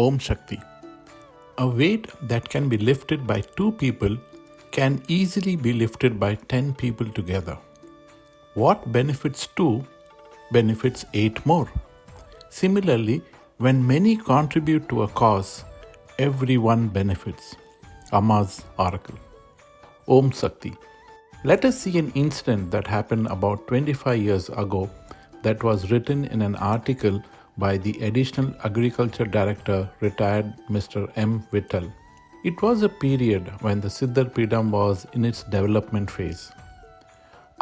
OmSakthi. A weight that can be lifted by 2 people can easily be lifted by 10 people together. What benefits 2 benefits 8 more. Similarly, when many contribute to a cause, everyone benefits. Amma's Oracle. OmSakthi. Let us see an incident that happened about 25 years ago that was written in an article by the Additional Agriculture Director, retired Mr. M. Vittal. It was a period when the Siddhar Peedam was in its development phase.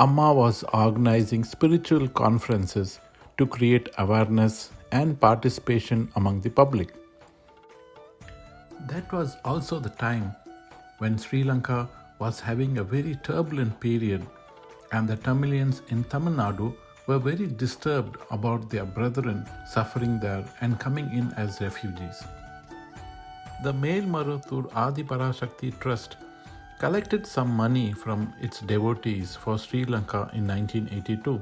Amma was organizing spiritual conferences to create awareness and participation among the public. That was also the time when Sri Lanka was having a very turbulent period and the Tamilians in Tamil Nadu were very disturbed about their brethren suffering there and coming in as refugees. The Melmaruvathur Siddhar Trust collected some money from its devotees for Sri Lanka in 1982.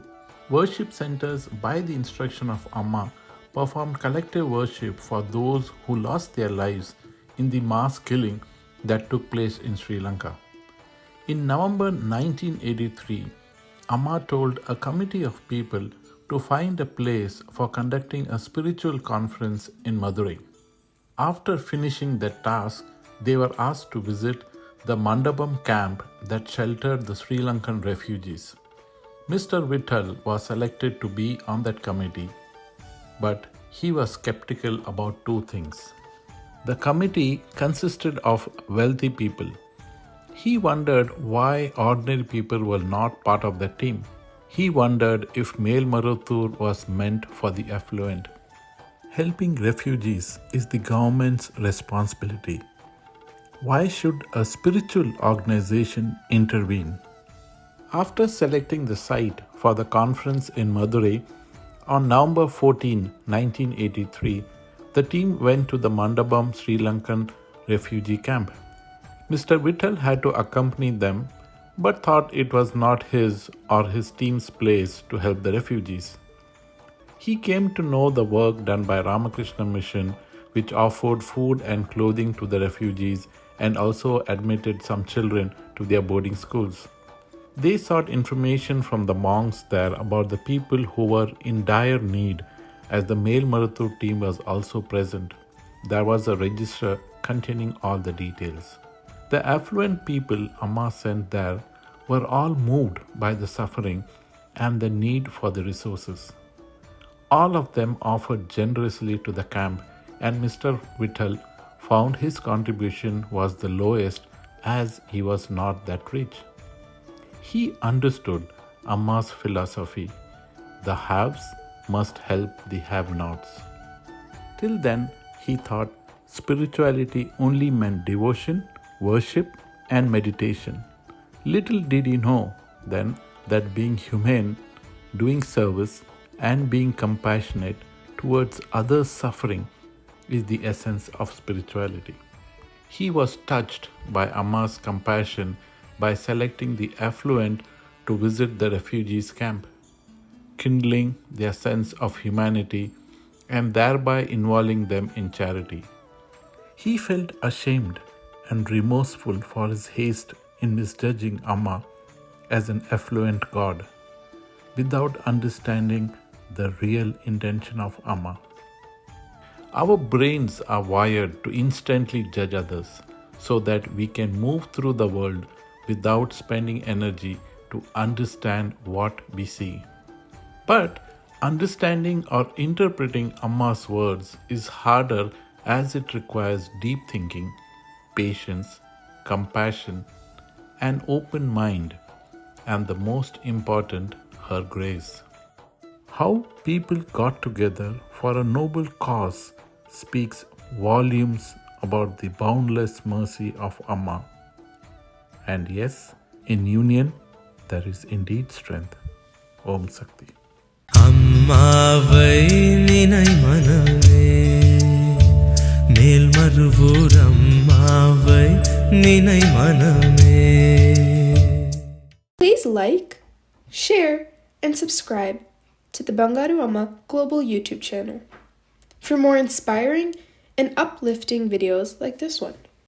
Worship centers, by the instruction of Amma, performed collective worship for those who lost their lives in the mass killing that took place in Sri Lanka. In November 1983, Amma told a committee of people to find a place for conducting a spiritual conference in Madurai. After finishing that task, they were asked to visit the Mandapam camp that sheltered the Sri Lankan refugees. Mr. Vittal was selected to be on that committee, but he was skeptical about 2 things. The committee consisted of wealthy people. He wondered why ordinary people were not part of the team. He wondered if Melmaruvathur was meant for the affluent. Helping refugees is the government's responsibility. Why should a spiritual organization intervene? After selecting the site for the conference in Madurai on November 14, 1983, the team went to the Mandapam Sri Lankan refugee camp. Mr. Vittal had to accompany them, but thought it was not his or his team's place to help the refugees. He came to know the work done by Ramakrishna Mission, which offered food and clothing to the refugees and also admitted some children to their boarding schools. They sought information from the monks there about the people who were in dire need, as the Melmaruvathur team was also present. There was a register containing all the details. The affluent people Amma sent there were all moved by the suffering and the need for the resources. All of them offered generously to the camp, and Mr. Vittal found his contribution was the lowest as he was not that rich. He understood Amma's philosophy: the haves must help the have-nots. Till then, he thought spirituality only meant devotion, worship, and meditation. Little did he know then that being humane, doing service, and being compassionate towards others' suffering is the essence of spirituality. He was touched by Amma's compassion by selecting the affluent to visit the refugees' camp, kindling their sense of humanity and thereby involving them in charity. He felt ashamed and remorseful for his haste in misjudging Amma as an affluent god, without understanding the real intention of Amma. Our brains are wired to instantly judge others so that we can move through the world without spending energy to understand what we see. But understanding or interpreting Amma's words is harder as it requires deep thinking, patience, compassion, an open mind, and the most important, her grace. How people got together for a noble cause speaks volumes about the boundless mercy of Amma. And yes, in union there is indeed strength. OmSakthi. அம்மாவை நினை மனமே மேல்மருவூர் அம்மாவை நினை மனமே. Please like, share, and subscribe to the Bangaruammaglobal YouTube channel. For more inspiring and uplifting videos like this one.